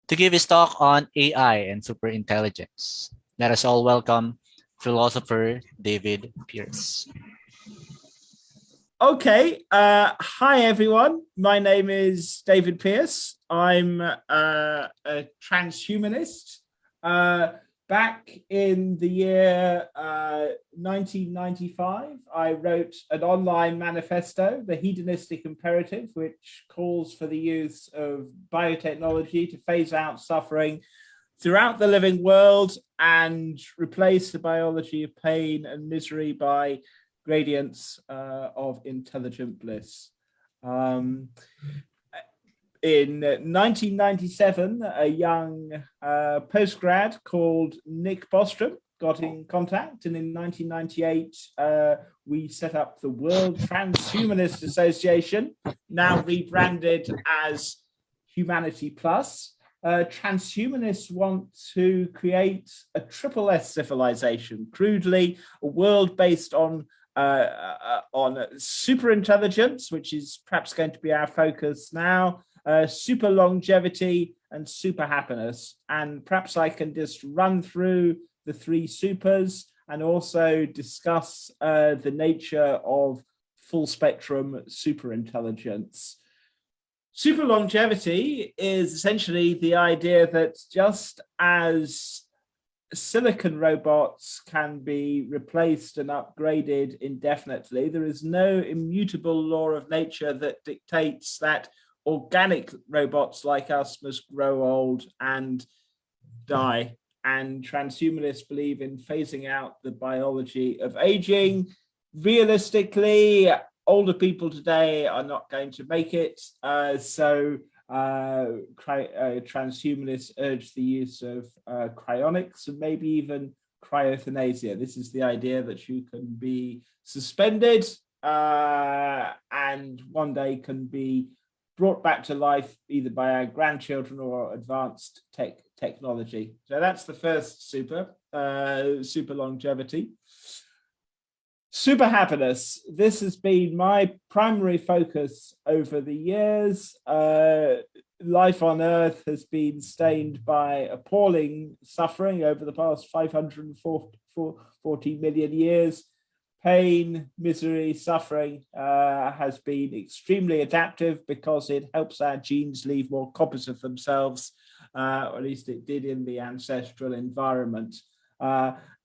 to give his talk on AI and superintelligence. Let us all welcome philosopher David Pearce. Okay, hi everyone. My name is David Pearce. I'm a transhumanist. Back in the year 1995, I wrote an online manifesto, The Hedonistic Imperative, which calls for the use of biotechnology to phase out suffering throughout the living world and replace the biology of pain and misery by gradients of intelligent bliss. In 1997, a young postgrad called Nick Bostrom got in contact, and in 1998, we set up the World Transhumanist Association, now rebranded as Humanity Plus. Transhumanists want to create a triple S civilization, crudely, a world based on superintelligence, which is perhaps going to be our focus now, super longevity, and super happiness. And perhaps I can just run through the three supers and also discuss the nature of full spectrum superintelligence. Super longevity is essentially the idea that just as silicon robots can be replaced and upgraded indefinitely, there is no immutable law of nature that dictates that organic robots like us must grow old and die. And transhumanists believe in phasing out the biology of aging. Realistically, older people today are not going to make it. So transhumanists urge the use of cryonics and maybe even cryothanasia. This is the idea that you can be suspended and one day can be brought back to life either by our grandchildren or advanced technology. So that's the first super longevity. Super happiness. This has been my primary focus over the years. Life on Earth has been stained by appalling suffering over the past 540 million years. Pain, misery, suffering has been extremely adaptive because it helps our genes leave more copies of themselves, or at least it did in the ancestral environment.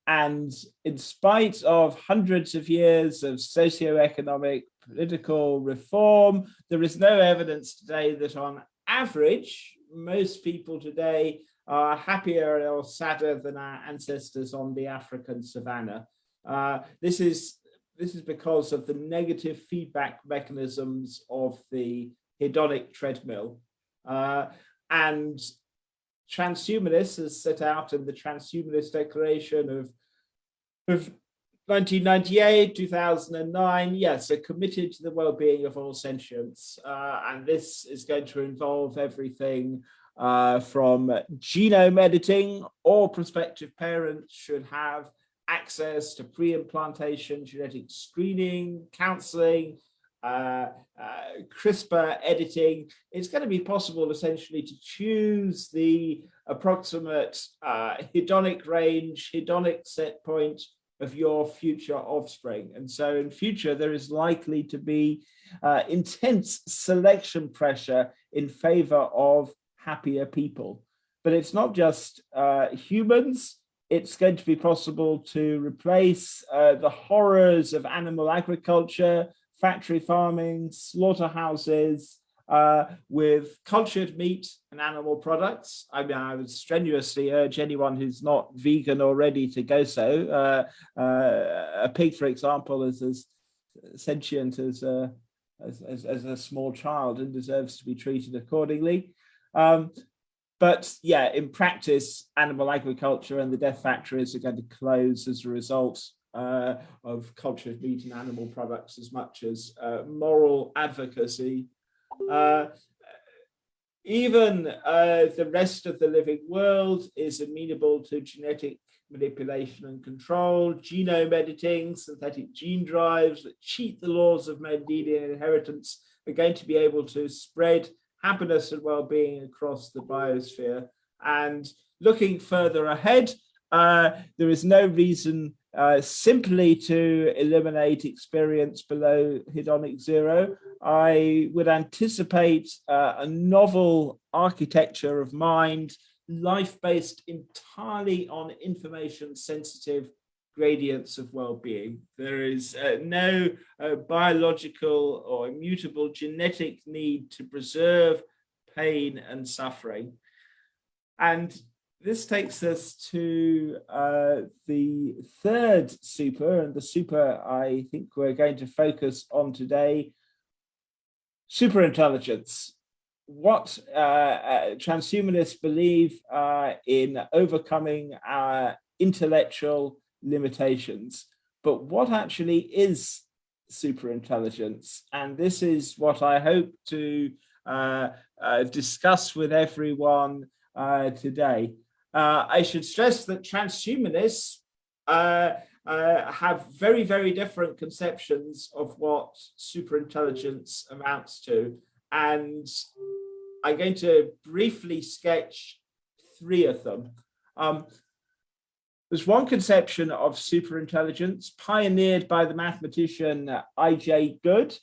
And in spite of hundreds of years of socioeconomic, political reform, there is no evidence today that on average, most people today are happier or sadder than our ancestors on the African savannah. This is because of the negative feedback mechanisms of the hedonic treadmill. And transhumanists, as set out in the Transhumanist Declaration of 1998, 2009, yes, are committed to the well-being of all sentients. And this is going to involve everything from genome editing. All prospective parents should have access to pre-implantation genetic screening, counseling, CRISPR editing. It's going to be possible essentially to choose the approximate hedonic range, hedonic set point of your future offspring. And so in future, there is likely to be intense selection pressure in favor of happier people. But it's not just humans. It's going to be possible to replace the horrors of animal agriculture, factory farming, slaughterhouses, with cultured meat and animal products. I mean, I would strenuously urge anyone who's not vegan already to go so. A pig, for example, is as sentient as a small child and deserves to be treated accordingly. But yeah, in practice, animal agriculture and the death factories are going to close as a result of cultured meat and animal products as much as moral advocacy. Even the rest of the living world is amenable to genetic manipulation and control, genome editing, synthetic gene drives that cheat the laws of Mendelian inheritance are going to be able to spread happiness and well-being across the biosphere. And looking further ahead, there is no reason simply to eliminate experience below hedonic zero. I would anticipate a novel architecture of mind, life based entirely on information sensitive gradients of well-being. There is no biological or immutable genetic need to preserve pain and suffering. And this takes us to the third super, and the super I think we're going to focus on today, superintelligence. What transhumanists believe in overcoming our intellectual limitations, but what actually is superintelligence? And this is what I hope to discuss with everyone today. I should stress that transhumanists have very, very different conceptions of what superintelligence amounts to. And I'm going to briefly sketch three of them. There's one conception of superintelligence pioneered by the mathematician I.J. Good,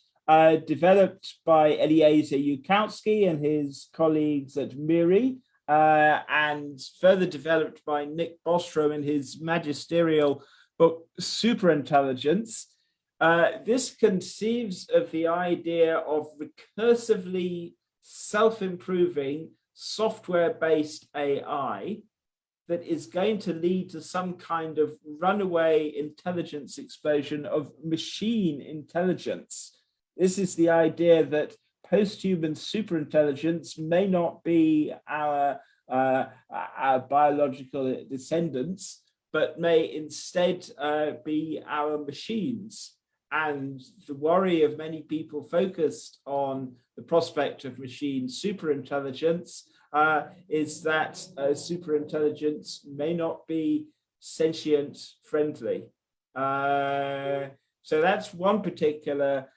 developed by Eliezer Yudkowsky and his colleagues at MIRI, and further developed by Nick Bostrom in his magisterial book, Superintelligence. This conceives of the idea of recursively self-improving software-based AI that is going to lead to some kind of runaway intelligence explosion of machine intelligence. This is the idea that post-human superintelligence may not be our biological descendants, but may instead be our machines. And the worry of many people focused on the prospect of machine superintelligence is that superintelligence may not be sentient friendly. So that's one particular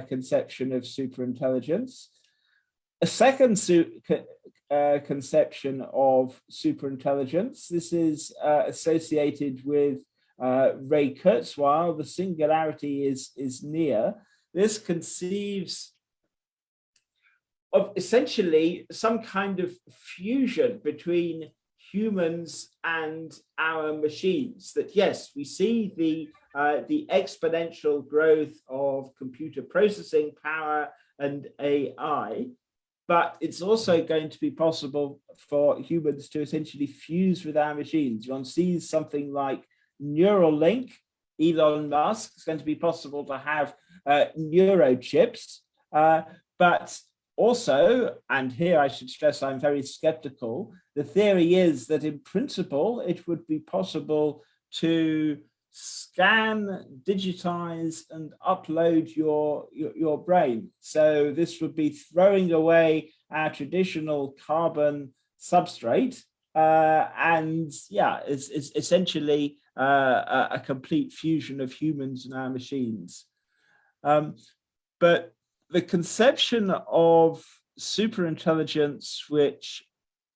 conception of superintelligence. A second conception of superintelligence, this is associated with Ray Kurzweil, the singularity is near. This conceives of essentially some kind of fusion between humans and our machines. That yes, we see the exponential growth of computer processing power and AI, but it's also going to be possible for humans to essentially fuse with our machines. One sees something like Neuralink, Elon Musk, it's going to be possible to have neurochips, but also, and here I should stress I'm very skeptical, the theory is that in principle, it would be possible to scan, digitize, and upload your brain. So this would be throwing away our traditional carbon substrate. And yeah, it's essentially a complete fusion of humans and our machines. But the conception of superintelligence, which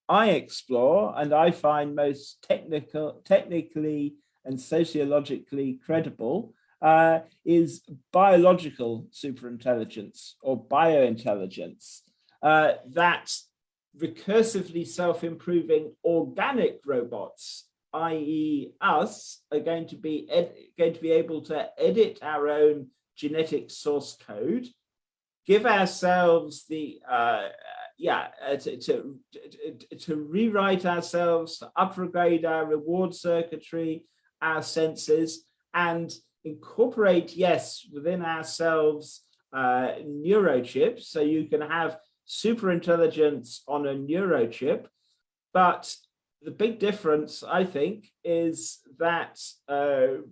I explore and I find most technically and sociologically credible, is biological superintelligence or biointelligence. That recursively self-improving organic robots, i.e. us, are going to be able to edit our own genetic source code, give ourselves the to rewrite ourselves, to upgrade our reward circuitry, our senses, and incorporate, yes, within ourselves neurochips. So you can have superintelligence on a neurochip, but the big difference, I think, is that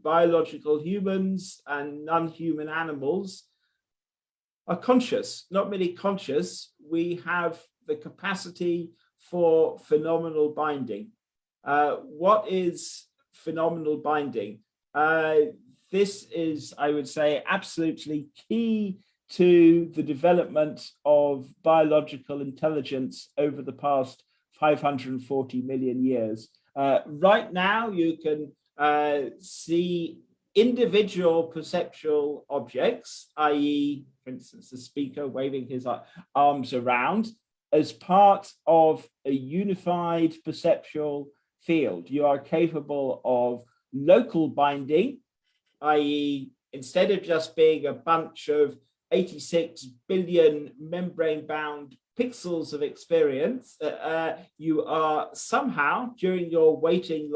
biological humans and non-human animals are conscious, not merely conscious. We have the capacity for phenomenal binding. What is phenomenal binding? This is, I would say, absolutely key to the development of biological intelligence over the past 540 million years. Right now, you can see individual perceptual objects, i.e., for instance, the speaker waving his arms around, as part of a unified perceptual field. You are capable of local binding, i.e., instead of just being a bunch of 86 billion membrane-bound pixels of experience, you are somehow, during your waking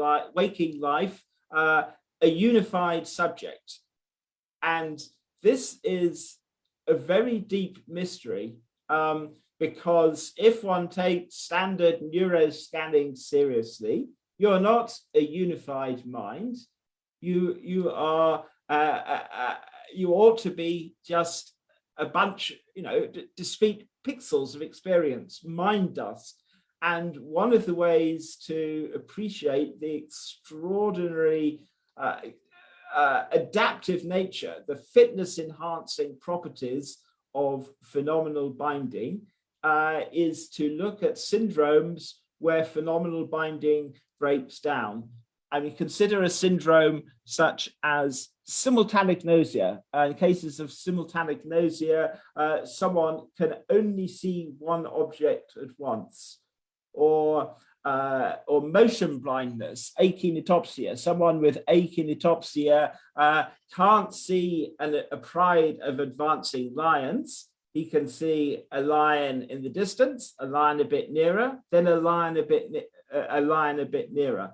life, a unified subject. And this is a very deep mystery, because if one takes standard neuroscanning seriously, you're not a unified mind. You are you ought to be just a bunch, discrete pixels of experience, mind dust. And one of the ways to appreciate the extraordinary adaptive nature, the fitness enhancing properties of phenomenal binding, is to look at syndromes where phenomenal binding breaks down. And we consider a syndrome such as simultanagnosia. In cases of simultanagnosia, someone can only see one object at once. Or motion blindness, akinetopsia. Someone with akinetopsia can't see a pride of advancing lions. He can see a lion in the distance, a lion a bit nearer, then a lion a bit nearer.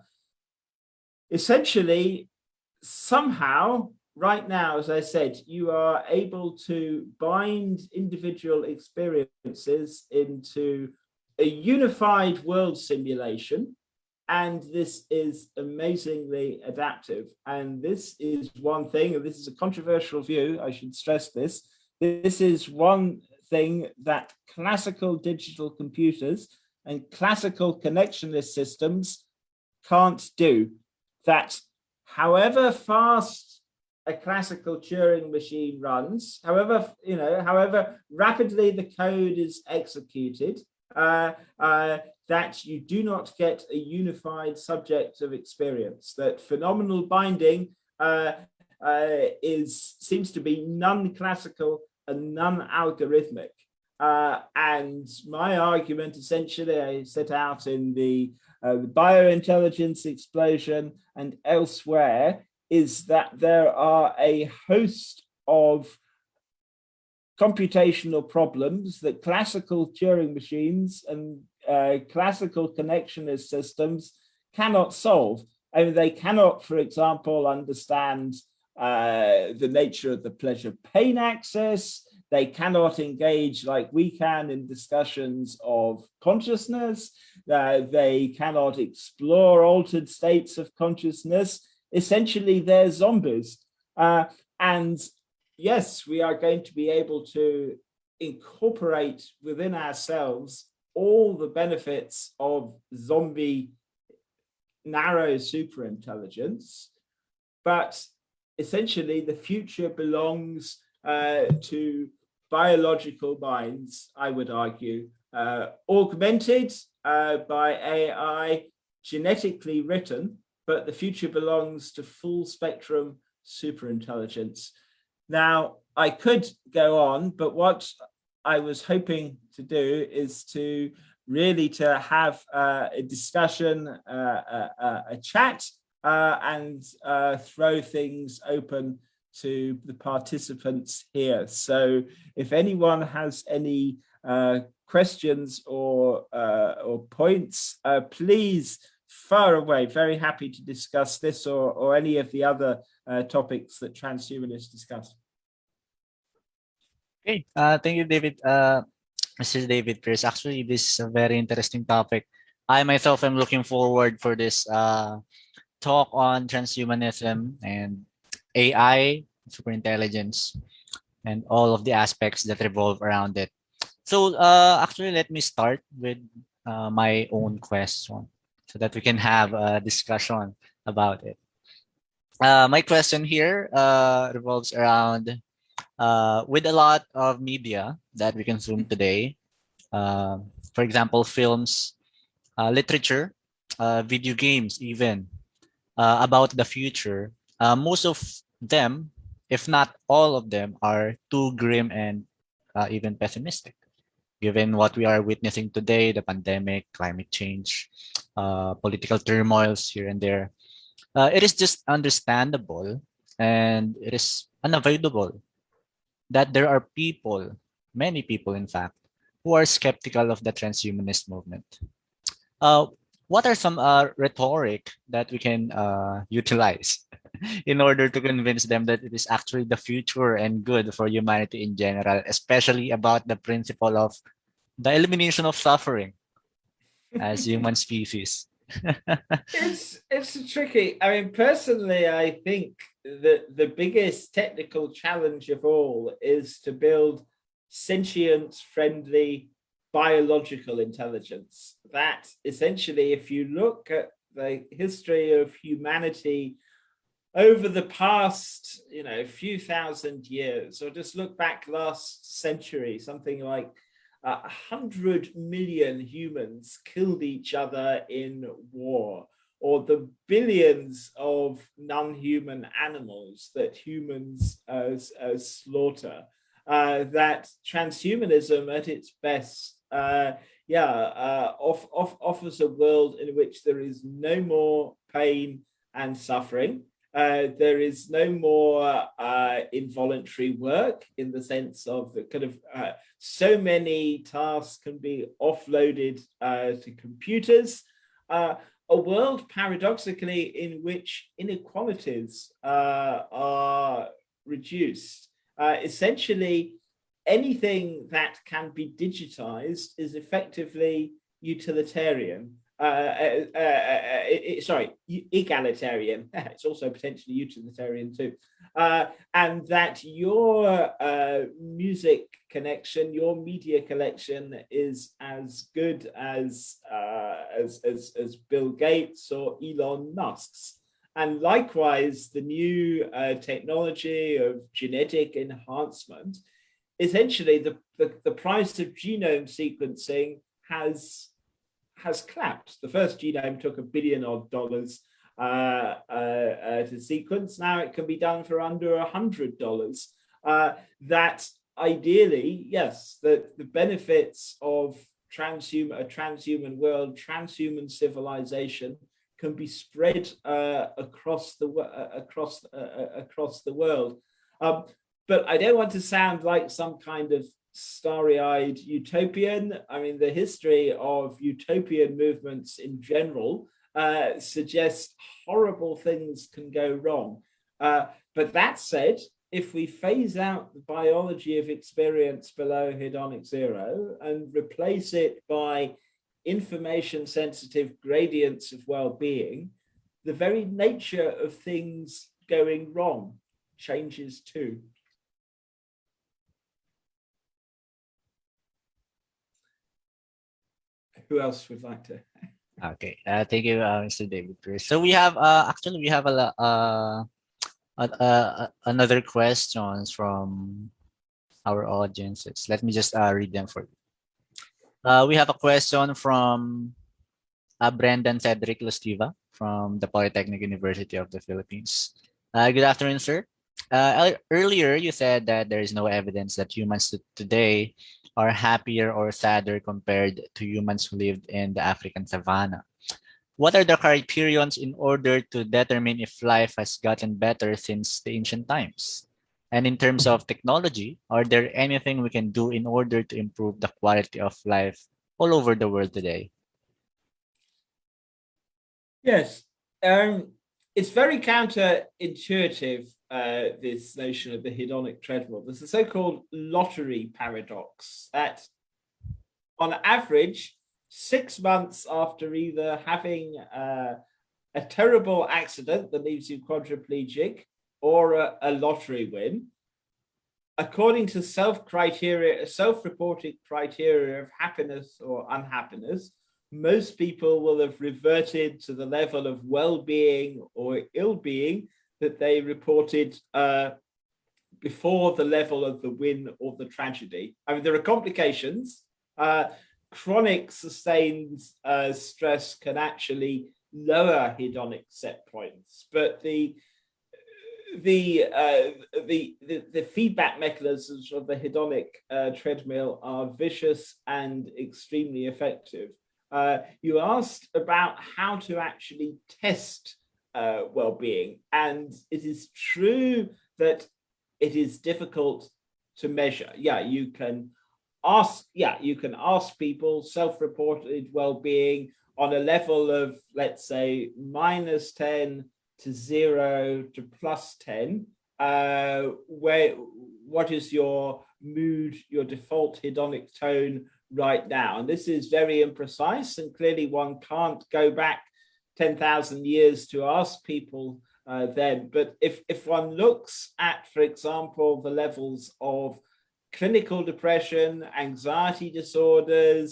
Essentially, somehow, right now, as I said, you are able to bind individual experiences into a unified world simulation, and this is amazingly adaptive. And this is one thing, and this is a controversial view, I should stress this. This is one thing that classical digital computers and classical connectionless systems can't do. That however fast a classical Turing machine runs, however rapidly the code is executed, that you do not get a unified subject of experience. That phenomenal binding seems to be non-classical and non-algorithmic. And my argument, essentially, I set out in the biointelligence explosion and elsewhere, is that there are a host of computational problems that classical Turing machines and classical connectionist systems cannot solve. I mean, they cannot, for example, understand the nature of the pleasure-pain axis. They cannot engage like we can in discussions of consciousness. They cannot explore altered states of consciousness. Essentially, they're zombies. And yes, we are going to be able to incorporate within ourselves all the benefits of zombie narrow superintelligence, but essentially the future belongs to biological minds, I would argue, augmented by AI, genetically written, but the future belongs to full spectrum superintelligence. Now, I could go on, but what I was hoping to do is to really to have a discussion, a chat, and throw things open to the participants here. So if anyone has any questions or points, please fire away. Very happy to discuss this or any of the other topics that transhumanists discuss. Okay, thank you, David. Mr. David Pearce. Actually, this is a very interesting topic. I myself am looking forward for this talk on transhumanism and AI, superintelligence, and all of the aspects that revolve around it. So actually, let me start with my own question so that we can have a discussion about it. My question here revolves around With a lot of media that we consume today, uh, for example, films, literature, video games, even about the future, most of them, if not all of them, are too grim and even pessimistic. Given what we are witnessing today, the pandemic, climate change, political turmoils here and there, it is just understandable and it is unavoidable that there are people, many people in fact, who are skeptical of the transhumanist movement. Uh, what are some rhetoric that we can utilize in order to convince them that it is actually the future and good for humanity in general, especially about the principle of the elimination of suffering as human species? It's tricky. I mean, personally, I think that the biggest technical challenge of all is to build sentient, friendly, biological intelligence. That essentially, if you look at the history of humanity over the past, few thousand years, or just look back last century, something like 100 million humans killed each other in war, or the billions of non-human animals that humans slaughter. That transhumanism at its best, offers a world in which there is no more pain and suffering. There is no more involuntary work, in the sense of the kind of so many tasks can be offloaded to computers. A world, paradoxically, in which inequalities are reduced. Essentially, anything that can be digitized is effectively utilitarian. Egalitarian. It's also potentially utilitarian too. And that your music connection, your media collection, is as good as Bill Gates or Elon Musk's. And likewise, the new technology of genetic enhancement, essentially the price of genome sequencing has collapsed. The first genome took $1 billion to sequence. Now it can be done for under $100. That ideally, yes, the benefits of a transhuman world, transhuman civilization, can be spread across the world. But I don't want to sound like some kind of starry-eyed utopian. I mean, the history of utopian movements in general suggests horrible things can go wrong. But that said, if we phase out the biology of experience below hedonic zero and replace it by information-sensitive gradients of well-being, the very nature of things going wrong changes too. Who else would like to? Okay, thank you, Mr. David Pearce. So we have actually we have another questions from our audiences. Let me just read them for you. We have a question from Brendan Cedric Lustiva from the Polytechnic University of the Philippines. Good afternoon, sir. Earlier, you said that there is no evidence that humans today are happier or sadder compared to humans who lived in the African savanna. What are the criterions in order to determine if life has gotten better since the ancient times? And in terms of technology, are there anything we can do in order to improve the quality of life all over the world today? Yes, it's very counterintuitive, this notion of the hedonic treadmill. There's a so-called lottery paradox that, on average, 6 months after either having a terrible accident that leaves you quadriplegic or a lottery win, according to self-reported criteria of happiness or unhappiness, most people will have reverted to the level of well-being or ill-being that they reported before the level of the win or the tragedy. I mean, there are complications. Chronic sustained stress can actually lower hedonic set points, but the feedback mechanisms of the hedonic treadmill are vicious and extremely effective. You asked about how to actually test well-being, and it is true that it is difficult to measure. You can ask people self-reported well-being on a level of, let's say, -10 to 0 to +10, what is your mood, your default hedonic tone right now? And this is very imprecise, and clearly one can't go back 10,000 years to ask people then. But if one looks at, for example, the levels of clinical depression, anxiety disorders,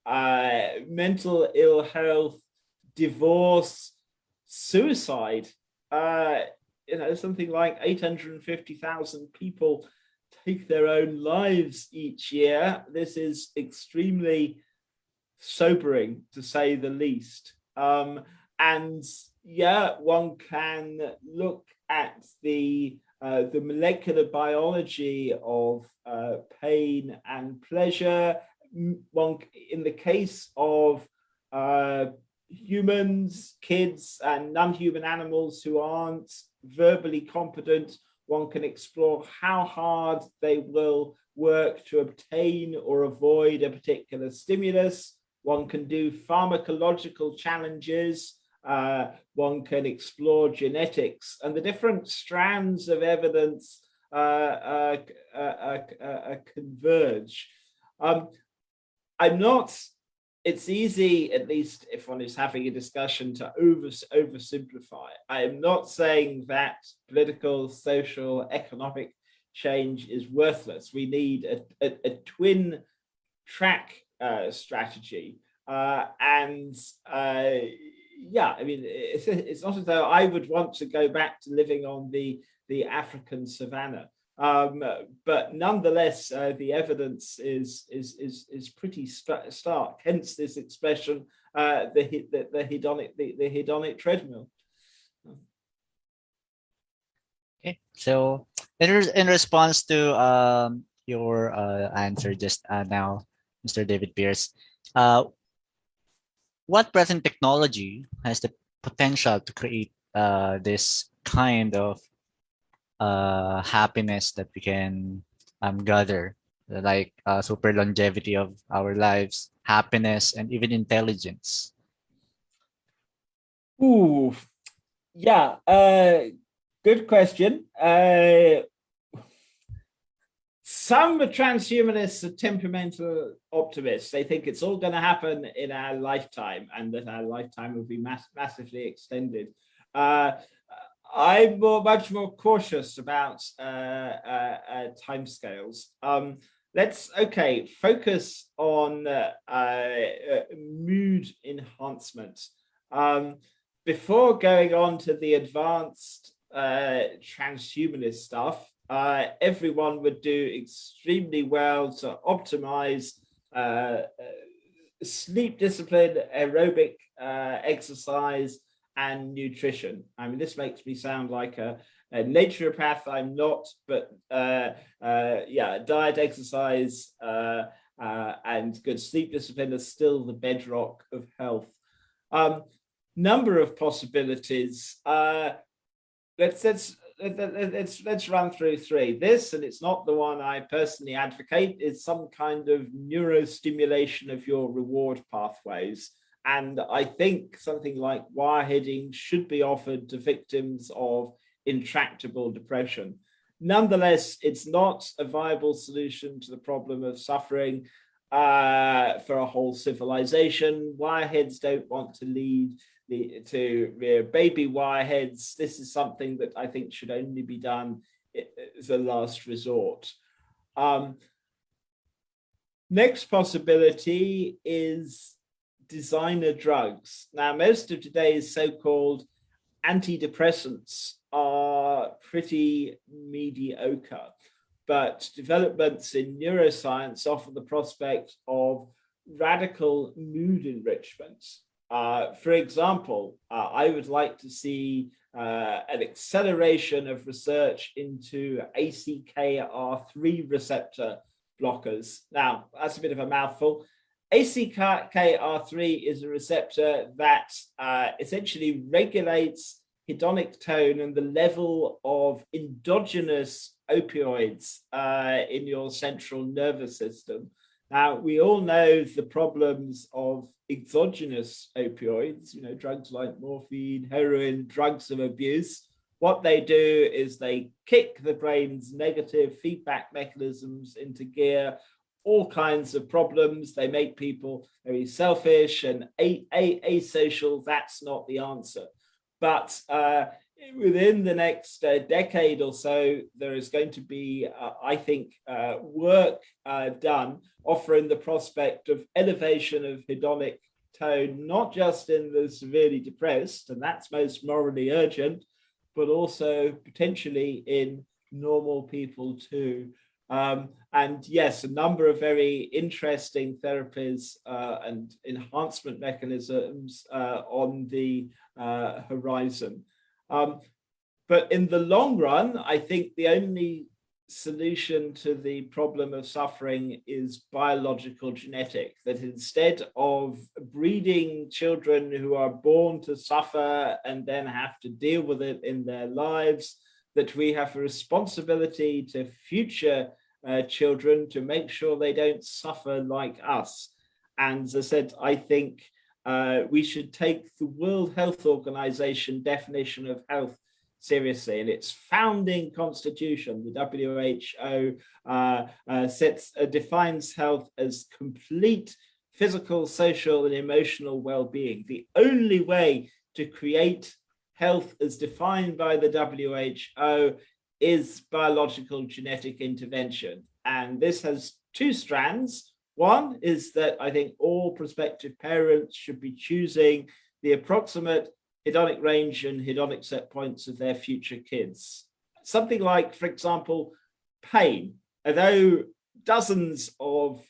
mental ill health, divorce, suicide, something like 850,000 people take their own lives each year. This is extremely sobering, to say the least. And one can look at the molecular biology of pain and pleasure. In the case of humans, kids, and non-human animals who aren't verbally competent, one can explore how hard they will work to obtain or avoid a particular stimulus. One can do pharmacological challenges. One can explore genetics, and the different strands of evidence converge. It's easy, at least if one is having a discussion, to oversimplify. I am not saying that political, social, economic change is worthless. We need a twin track strategy. It's not as though I would want to go back to living on the African savannah. But nonetheless, the evidence is pretty stark. Hence this expression, the hedonic treadmill. Okay, so in response to your answer just now, Mr. David Pearce, what present technology has the potential to create this kind of happiness that we can gather, like super longevity of our lives, happiness, and even intelligence? Ooh, yeah, good question. Some transhumanists are temperamental optimists. They think it's all going to happen in our lifetime and that our lifetime will be massively extended. I'm much more cautious about timescales. Let's focus on mood enhancement. Before going on to the advanced transhumanist stuff, everyone would do extremely well to optimize sleep discipline, aerobic exercise, and nutrition. I mean, this makes me sound like a naturopath. I'm not, but diet, exercise, and good sleep discipline are still the bedrock of health. Number of possibilities. Let's run through three. This, and it's not the one I personally advocate, is some kind of neurostimulation of your reward pathways. And I think something like wireheading should be offered to victims of intractable depression. Nonetheless, it's not a viable solution to the problem of suffering for a whole civilization. Wireheads don't want to lead to baby wireheads. This is something that I think should only be done as a last resort. Next possibility is designer drugs. Now, most of today's so-called antidepressants are pretty mediocre, but developments in neuroscience offer the prospect of radical mood enrichment. For example, I would like to see an acceleration of research into ACKR3 receptor blockers. Now, that's a bit of a mouthful. ACKR3 is a receptor that essentially regulates hedonic tone and the level of endogenous opioids in your central nervous system. Now, we all know the problems of exogenous opioids, drugs like morphine, heroin, drugs of abuse. What they do is they kick the brain's negative feedback mechanisms into gear, all kinds of problems. They make people very selfish and asocial. That's not the answer. But within the next decade or so, there is going to be, I think, work done offering the prospect of elevation of hedonic tone, not just in the severely depressed, and that's most morally urgent, but also potentially in normal people too. And yes, a number of very interesting therapies and enhancement mechanisms on the horizon. But in the long run, I think the only solution to the problem of suffering is biological genetic, that instead of breeding children who are born to suffer and then have to deal with it in their lives, that we have a responsibility to future children to make sure they don't suffer like us. And as I said, I think we should take the World Health Organization definition of health seriously. In its founding constitution, the WHO defines health as complete physical, social, and emotional well-being. The only way to create health as defined by the WHO is biological genetic intervention. And this has two strands. One is that I think all prospective parents should be choosing the approximate hedonic range and hedonic set points of their future kids. Something like, for example, pain. Although dozens of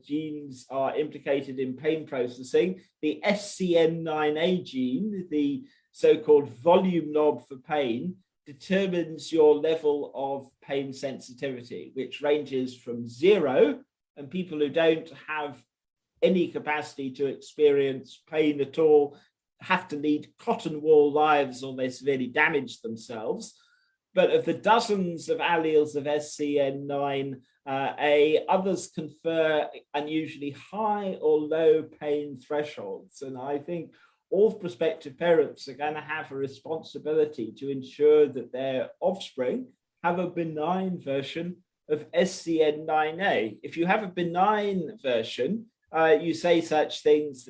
genes are implicated in pain processing, the SCN9A gene, the so-called volume knob for pain, determines your level of pain sensitivity, which ranges from 0, and people who don't have any capacity to experience pain at all have to lead cotton wool lives or they severely damage themselves. But of the dozens of alleles of SCN9A, others confer unusually high or low pain thresholds. And I think all prospective parents are going to have a responsibility to ensure that their offspring have a benign version of SCN9A. If you have a benign version, you say such things.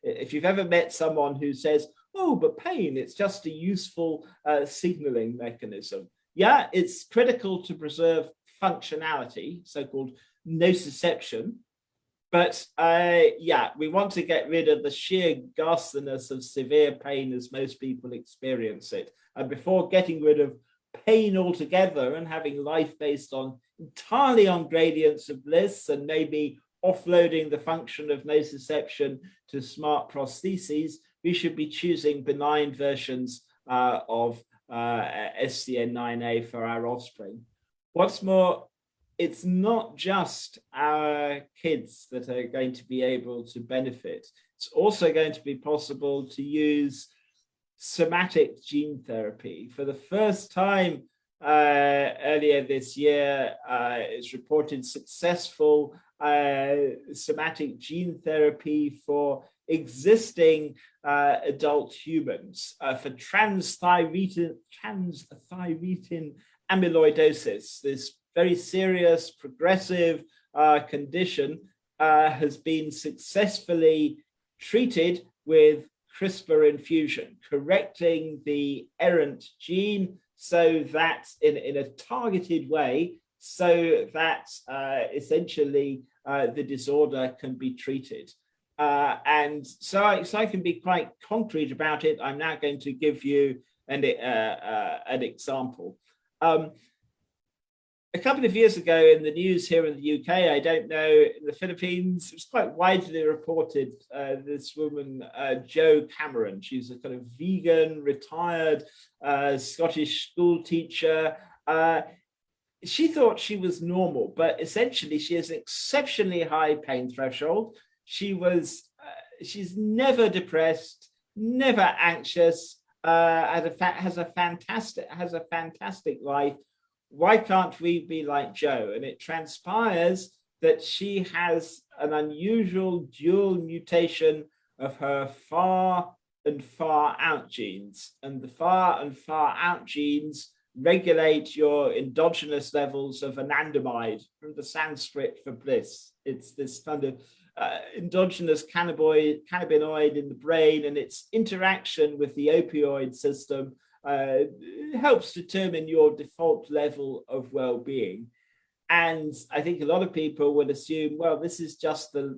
If you've ever met someone who says, "Oh, but pain, it's just a useful signaling mechanism." Yeah, it's critical to preserve functionality, so-called nociception. But yeah, we want to get rid of the sheer ghastliness of severe pain as most people experience it. And before getting rid of pain altogether and having life based entirely on gradients of bliss and maybe offloading the function of nociception to smart prostheses, we should be choosing benign versions of SCN9A for our offspring. What's more, it's not just our kids that are going to be able to benefit. It's also going to be possible to use somatic gene therapy. For the first time earlier this year, it's reported successful somatic gene therapy for existing adult humans for transthyretin amyloidosis. This very serious progressive condition has been successfully treated with CRISPR infusion, correcting the errant gene so that in a targeted way, so that essentially the disorder can be treated. And so I can be quite concrete about it. I'm now going to give you an example. A couple of years ago in the news here in the UK, I don't know, in the Philippines, it was quite widely reported, this woman, Jo Cameron. She's a kind of vegan, retired Scottish school teacher. She thought she was normal, but essentially she has an exceptionally high pain threshold. She's never depressed, never anxious, has a fantastic life. Why can't we be like Jo? And it transpires that she has an unusual dual mutation of her far and far out genes, and the far and far out genes regulate your endogenous levels of anandamide, from the Sanskrit for bliss. It's this kind of endogenous cannabinoid in the brain, and its interaction with the opioid system helps determine your default level of well-being. And I think a lot of people would assume, well, this is just the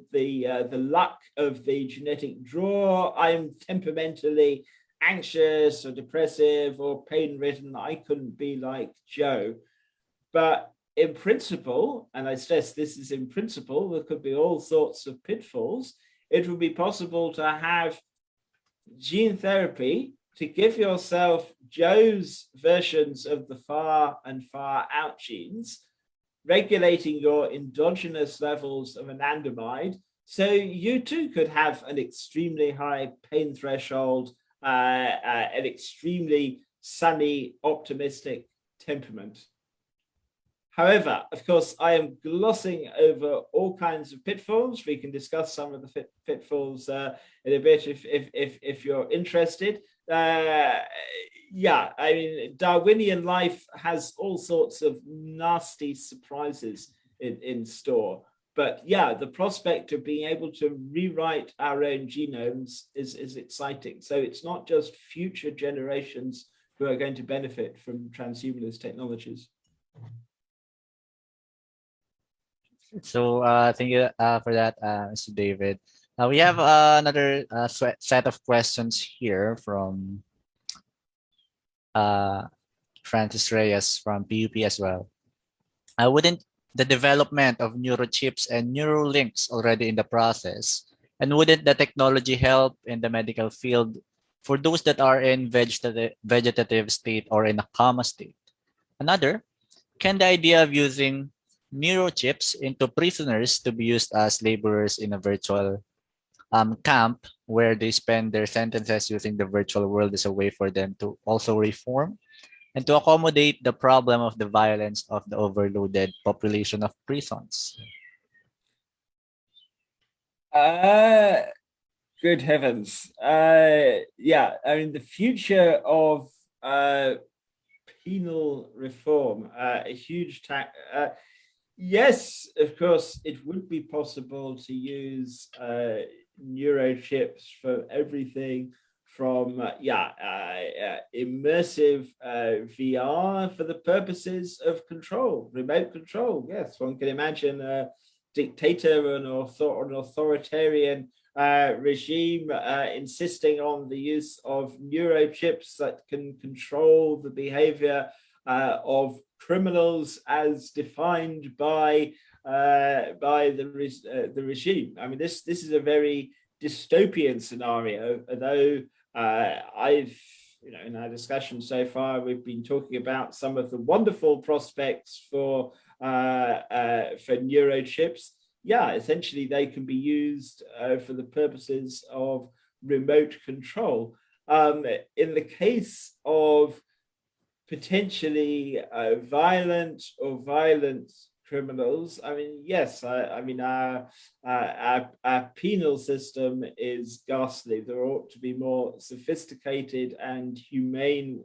luck of the genetic draw. I'm temperamentally anxious or depressive or pain-ridden. I couldn't be like Jo. But in principle, and I stress this is in principle, there could be all sorts of pitfalls. It would be possible to have gene therapy to give yourself Jo's versions of the far and far out genes, regulating your endogenous levels of anandamide, so you too could have an extremely high pain threshold, an extremely sunny, optimistic temperament. However, of course, I am glossing over all kinds of pitfalls. We can discuss some of the pitfalls in a bit if you're interested. Yeah, I mean, Darwinian life has all sorts of nasty surprises in store. But yeah, the prospect of being able to rewrite our own genomes is exciting. So it's not just future generations who are going to benefit from transhumanist technologies. So thank you for that, Mr. David. We have another set of questions here from Francis Reyes from PUP as well. Wouldn't the development of neurochips and neural links already in the process, and wouldn't the technology help in the medical field for those that are in vegetative state or in a coma state? Another, can the idea of using neurochips into prisoners to be used as laborers in a virtual camp where they spend their sentences using the virtual world as a way for them to also reform and to accommodate the problem of the violence of the overloaded population of prisons? Good heavens. Yeah, I mean, the future of penal reform, a huge yes, of course, it would be possible to use neurochips for everything from immersive VR for the purposes of control, remote control. Yes, one can imagine a dictator and an authoritarian regime insisting on the use of neurochips that can control the behavior of criminals as defined by the regime. I mean, this is a very dystopian scenario, although in our discussion so far, we've been talking about some of the wonderful prospects for neurochips. Yeah, essentially they can be used for the purposes of remote control. In the case of potentially violent criminals, I mean, yes, I mean, our penal system is ghastly. There ought to be more sophisticated and humane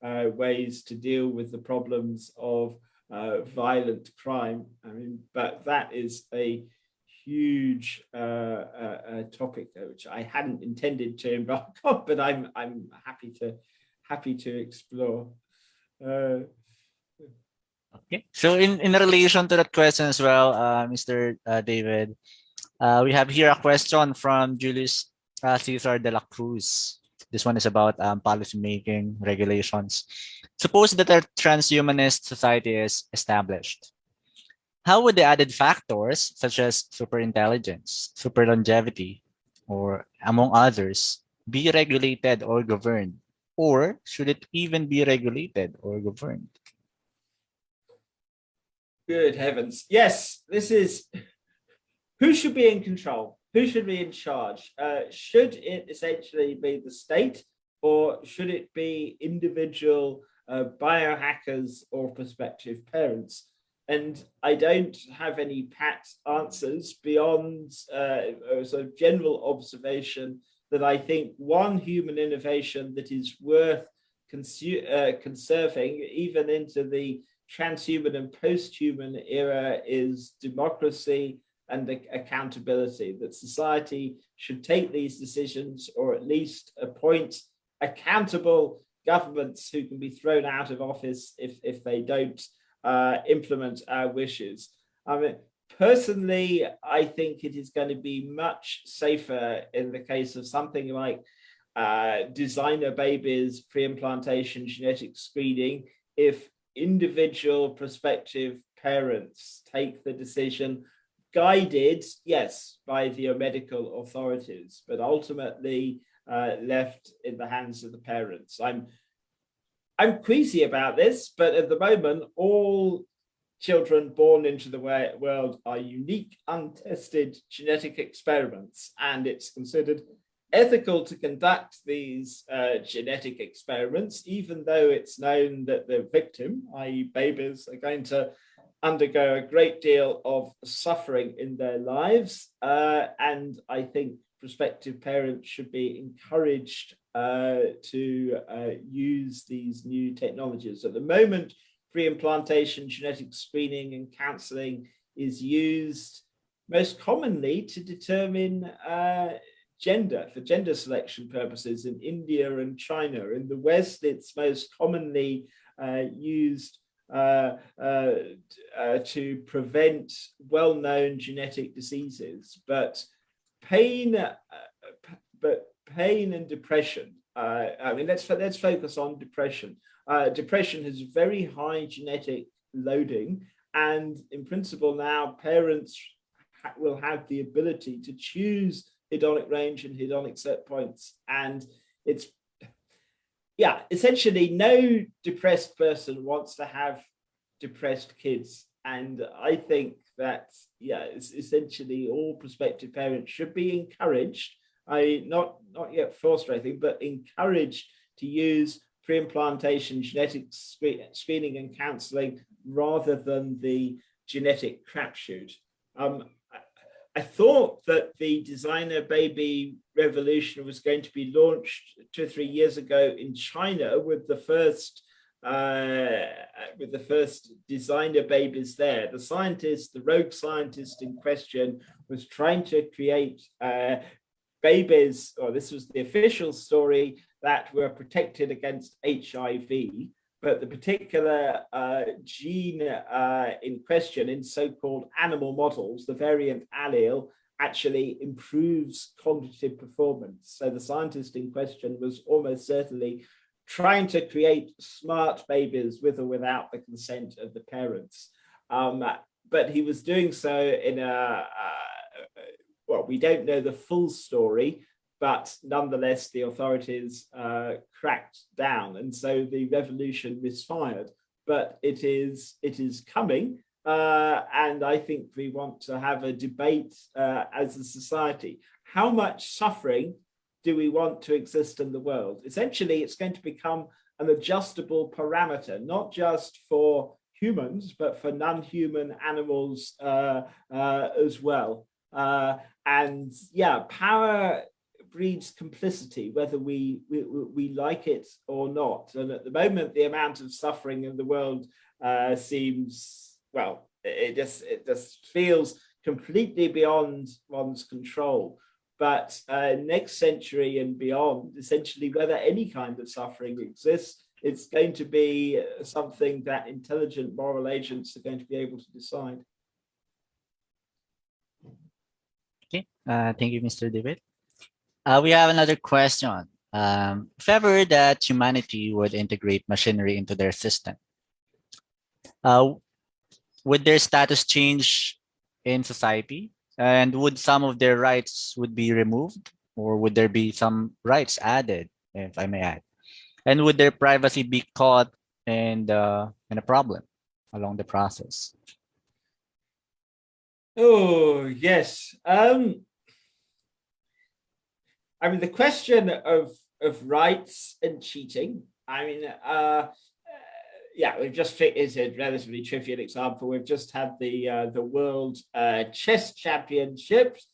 ways to deal with the problems of violent crime. I mean, but that is a huge topic which I hadn't intended to embark on, but I'm happy to explore. Okay, so in relation to that question as well, Mr. David, We have here a question from Julius Cesar de la Cruz. This one is about policy making regulations. Suppose that a transhumanist society is established. How would the added factors such as superintelligence, super longevity, or among others, be regulated or governed? Or should it even be regulated or governed? Good heavens. Yes, this is who should be in control? Who should be in charge? Should it essentially be the state, or should it be individual biohackers or prospective parents? And I don't have any pat answers beyond sort of general observation that I think one human innovation that is worth conserving, even into the transhuman and post-human era, is democracy and accountability, that society should take these decisions or at least appoint accountable governments who can be thrown out of office if they don't implement our wishes. I mean, personally, I think it is going to be much safer in the case of something like designer babies, pre-implantation genetic screening, if individual prospective parents take the decision, guided, yes, by the medical authorities, but ultimately left in the hands of the parents. I'm queasy about this, but at the moment, all children born into the world are unique, untested genetic experiments, and it's considered ethical to conduct these genetic experiments, even though it's known that the victim, i.e. babies, are going to undergo a great deal of suffering in their lives. And I think prospective parents should be encouraged to use these new technologies. At the moment, pre-implantation genetic screening and counseling is used most commonly to determine gender, for gender selection purposes in India and China. In the West, it's most commonly used to prevent well-known genetic diseases, but pain and depression. I mean, let's focus on depression. Depression has very high genetic loading, and in principle now parents will have the ability to choose hedonic range and hedonic set points, and it's essentially no depressed person wants to have depressed kids. And I think that, it's essentially all prospective parents should be encouraged, not yet forced or anything, but encouraged to use pre-implantation genetic screening and counseling rather than the genetic crapshoot. I thought that the designer baby revolution was going to be launched 2 or 3 years ago in China with the first designer babies there. The rogue scientist in question was trying to create babies, or this was the official story, that were protected against HIV. But the particular gene in question in so-called animal models, the variant allele, actually improves cognitive performance. So the scientist in question was almost certainly trying to create smart babies with or without the consent of the parents. But he was doing so in we don't know the full story, but nonetheless, the authorities cracked down, and so the revolution misfired. But it is coming, and I think we want to have a debate as a society. How much suffering do we want to exist in the world? Essentially, it's going to become an adjustable parameter, not just for humans, but for non-human animals as well. Power breeds complicity, whether we like it or not. And at the moment, the amount of suffering in the world seems, it just feels completely beyond one's control. But next century and beyond, essentially, whether any kind of suffering exists, it's going to be something that intelligent moral agents are going to be able to decide. Thank you, Mr. David. We have another question. If ever that humanity would integrate machinery into their system, uh, would their status change in society? And would some of their rights would be removed? Or would there be some rights added, if I may add? And would their privacy be caught in a problem along the process? Oh, yes. I mean, the question of rights and cheating. I mean, yeah, we've just it's a relatively trivial example. We've just had the world chess championships.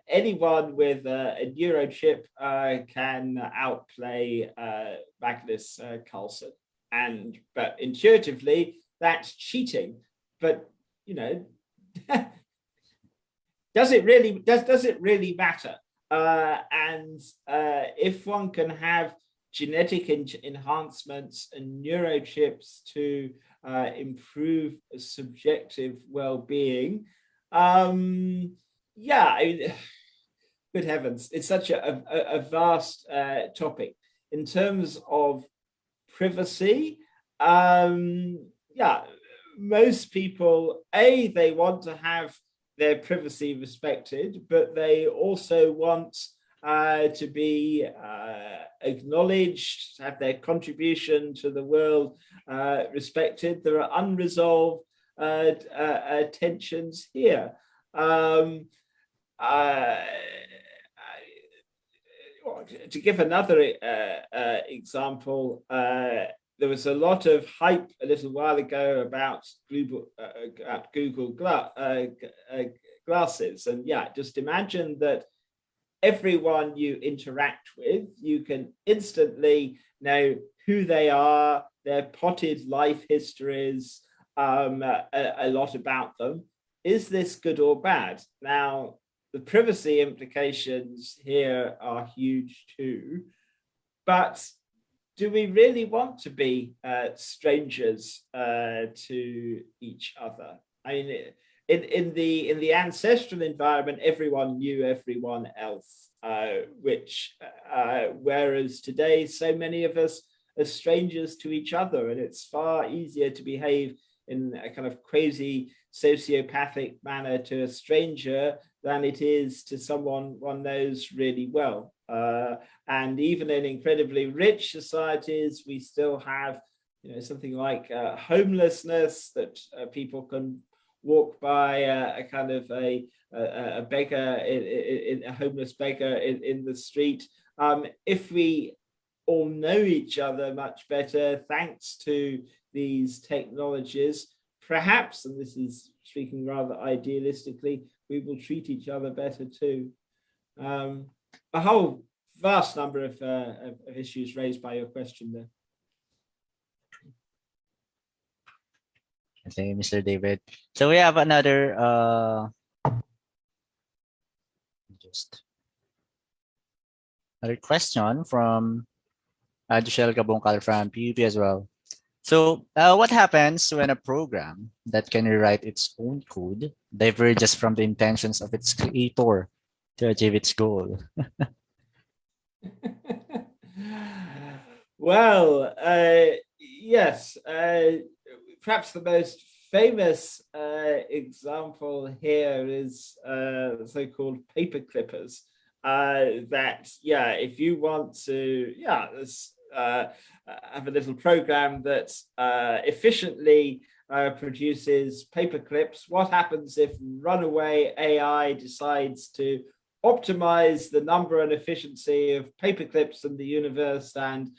Anyone with a neurochip can outplay Magnus Carlsen, but intuitively that's cheating. But you know, does it really matter? If one can have genetic enhancements and neurochips to improve subjective well-being, yeah, I mean, good heavens, it's such a vast topic in terms of privacy. Yeah, most people, they want to have their privacy respected, but they also want to be acknowledged, have their contribution to the world respected. There are unresolved tensions here. To give another example, there was a lot of hype a little while ago about Google glasses. And yeah, just imagine that everyone you interact with, you can instantly know who they are, their potted life histories, a lot about them. Is this good or bad? Now, the privacy implications here are huge too, but do we really want to be strangers to each other? I mean, in the ancestral environment, everyone knew everyone else, whereas today, so many of us are strangers to each other, and it's far easier to behave in a kind of crazy sociopathic manner to a stranger than it is to someone one knows really well. And even in incredibly rich societies, we still have, something like homelessness, that people can walk by a kind of a beggar, a homeless beggar in the street. If we all know each other much better, thanks to these technologies, perhaps, and this is speaking rather idealistically, we will treat each other better too. A whole vast number of issues raised by your question there. Thank you, Mr. David. So we have another another question from Dushel Gaboncal from PUP as well. So what happens when a program that can rewrite its own code diverges from the intentions of its creator to achieve its goal? Well, yes, perhaps the most famous example here is so-called paper clippers. That, yeah, if you want to, have a little program that efficiently produces paper clips, what happens if runaway AI decides to optimize the number and efficiency of paper clips in the universe and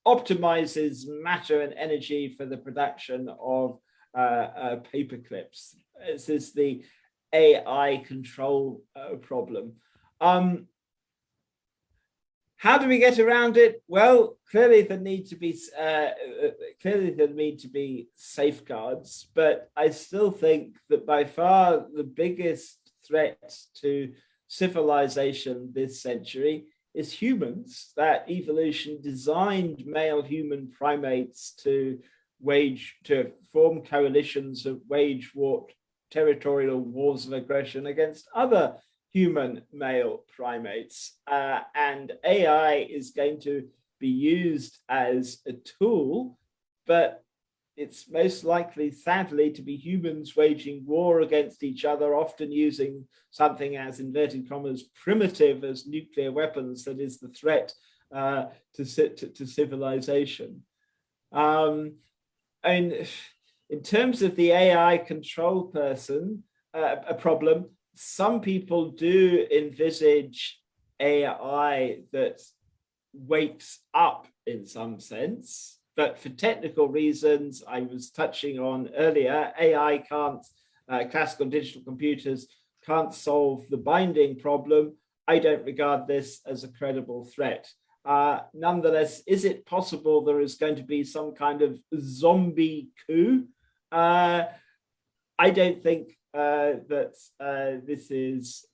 optimizes matter and energy for the production of paper clips? This is the AI control problem. How do we get around it? Well, clearly there need to be safeguards, but I still think that by far the biggest threat to civilization this century is humans. That evolution designed male human primates to form coalitions of wage territorial wars of aggression against other human male primates. And AI is going to be used as a tool, but it's most likely, sadly, to be humans waging war against each other, often using something as, inverted commas, primitive as nuclear weapons that is the threat to civilization. And in terms of the AI control person, a problem, some people do envisage AI that wakes up in some sense, but for technical reasons I was touching on earlier, AI can't, classical digital computers can't solve the binding problem. I don't regard this as a credible threat. Nonetheless, is it possible there is going to be some kind of zombie coup? I don't think that this is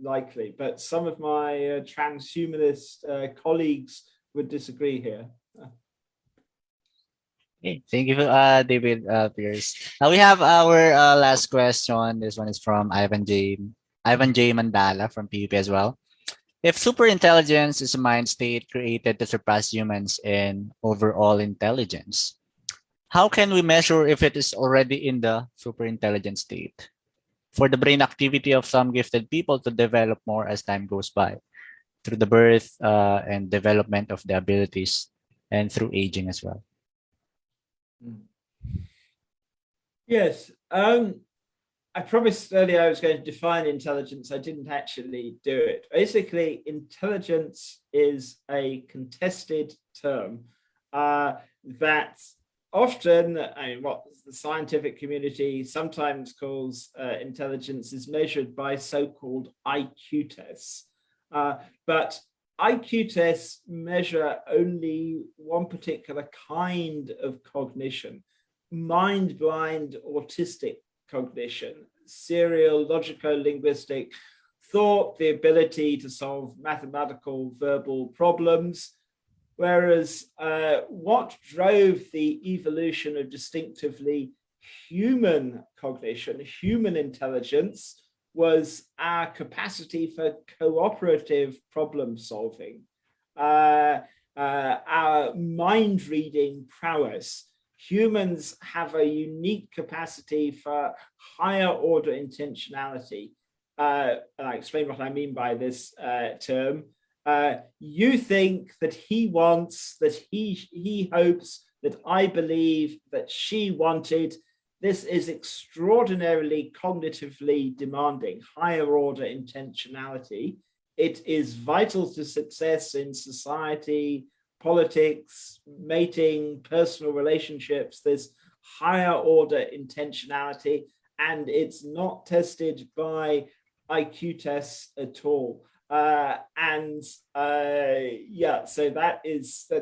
likely, but some of my transhumanist colleagues would disagree here. Okay, thank you, David Pearce. We have our last question. This one is from Ivan J. Mandala from PUP as well. If superintelligence is a mind state created to surpass humans in overall intelligence, how can we measure if it is already in the superintelligent state? For the brain activity of some gifted people to develop more as time goes by, through the birth and development of the abilities and through aging as well. Yes, I promised earlier I was going to define intelligence. I didn't actually do it. Basically, intelligence is a contested term that often, what the scientific community sometimes calls intelligence is measured by so-called IQ tests. But IQ tests measure only one particular kind of cognition, mind-blind autistic cognition, serial, logico-linguistic thought, the ability to solve mathematical verbal problems. Whereas what drove the evolution of distinctively human cognition, human intelligence, was our capacity for cooperative problem solving, our mind reading prowess. Humans have a unique capacity for higher order intentionality. And I explain what I mean by this term. You think that he wants, that he hopes, that I believe, that she wanted. This is extraordinarily cognitively demanding, higher order intentionality. It is vital to success in society, politics, mating, personal relationships. There's higher order intentionality, and it's not tested by IQ tests at all. Yeah, so that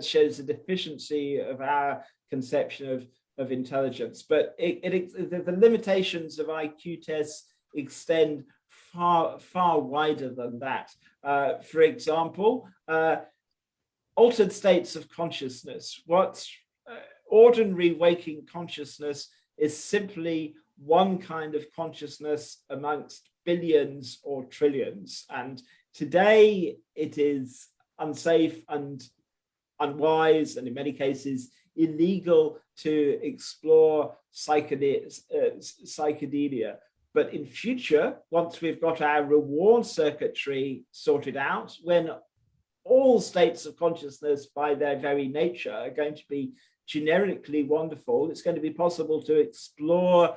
shows the deficiency of our conception of intelligence. But the limitations of IQ tests extend far wider than that. For example, altered states of consciousness. What's ordinary waking consciousness is simply one kind of consciousness amongst billions or trillions. And today it is unsafe and unwise, and in many cases illegal, to explore psychedelia. But in future, once we've got our reward circuitry sorted out, when all states of consciousness by their very nature are going to be generically wonderful, it's going to be possible to explore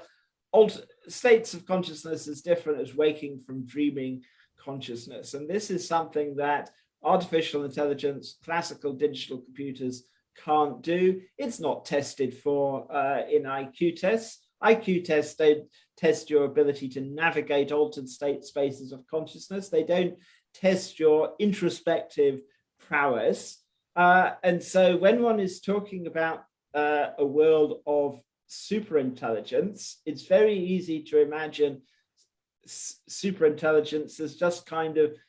states of consciousness as different as waking from dreaming consciousness. And this is something that artificial intelligence, classical digital computers can't do. It's not tested for in IQ tests. IQ tests don't test your ability to navigate altered state spaces of consciousness. They don't test your introspective prowess. And so when one is talking about a world of superintelligence, it's very easy to imagine superintelligence as just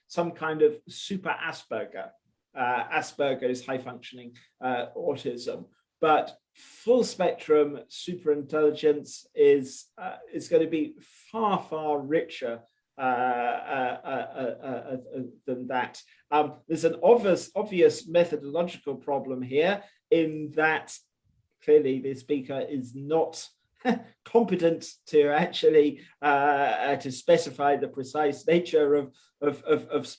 some kind of super Asperger. Asperger is high functioning autism, but full spectrum superintelligence is going to be far, far richer than that. There's an obvious methodological problem here in that clearly the speaker is not competent to actually to specify the precise nature of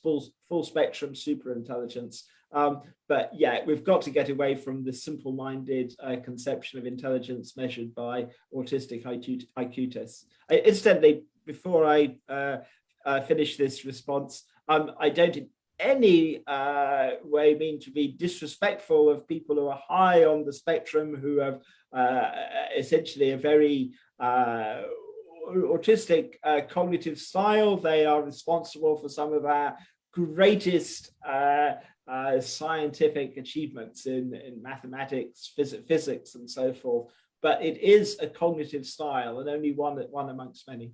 full spectrum superintelligence. But yeah, we've got to get away from the simple-minded conception of intelligence measured by autistic IQ tests. Incidentally, before I finish this response, I don't in any way mean to be disrespectful of people who are high on the spectrum, who have essentially a very autistic cognitive style. They are responsible for some of our greatest scientific achievements in mathematics, physics, and so forth. But it is a cognitive style, and only one amongst many.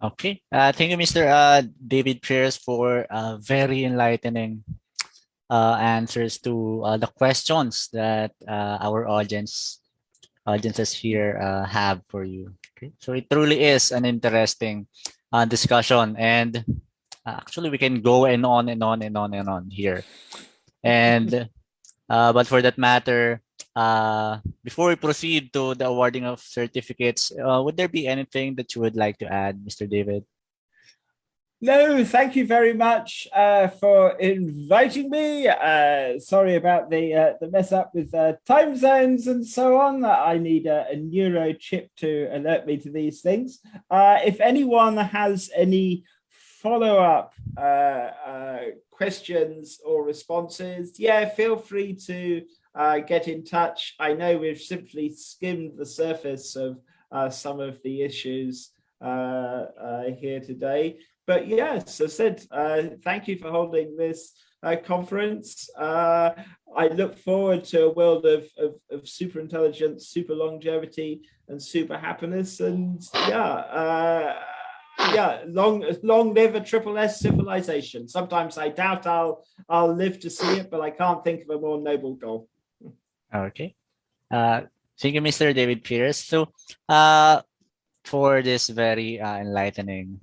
Okay, thank you, Mr. David Pearce, for very enlightening answers to the questions that our audiences here have for you. Okay, so it truly is an interesting discussion, and actually we can go and on and on and on and on here. And but for that matter, before we proceed to the awarding of certificates, would there be anything that you would like to add, Mr. David? No, thank you very much for inviting me. Sorry about the mess up with time zones and so on. I need a neuro chip to alert me to these things. If anyone has any follow-up questions or responses, yeah, feel free to get in touch. I know we've simply skimmed the surface of some of the issues here today. But yes, as I said, thank you for holding this conference. I look forward to a world of super intelligence, super longevity, and super happiness. And yeah, long live a triple S civilization. Sometimes I doubt I'll live to see it, but I can't think of a more noble goal. Okay. Thank you, Mr. David Pearce. So, for this very enlightening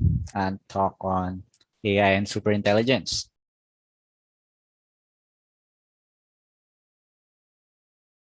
talk on AI and superintelligence.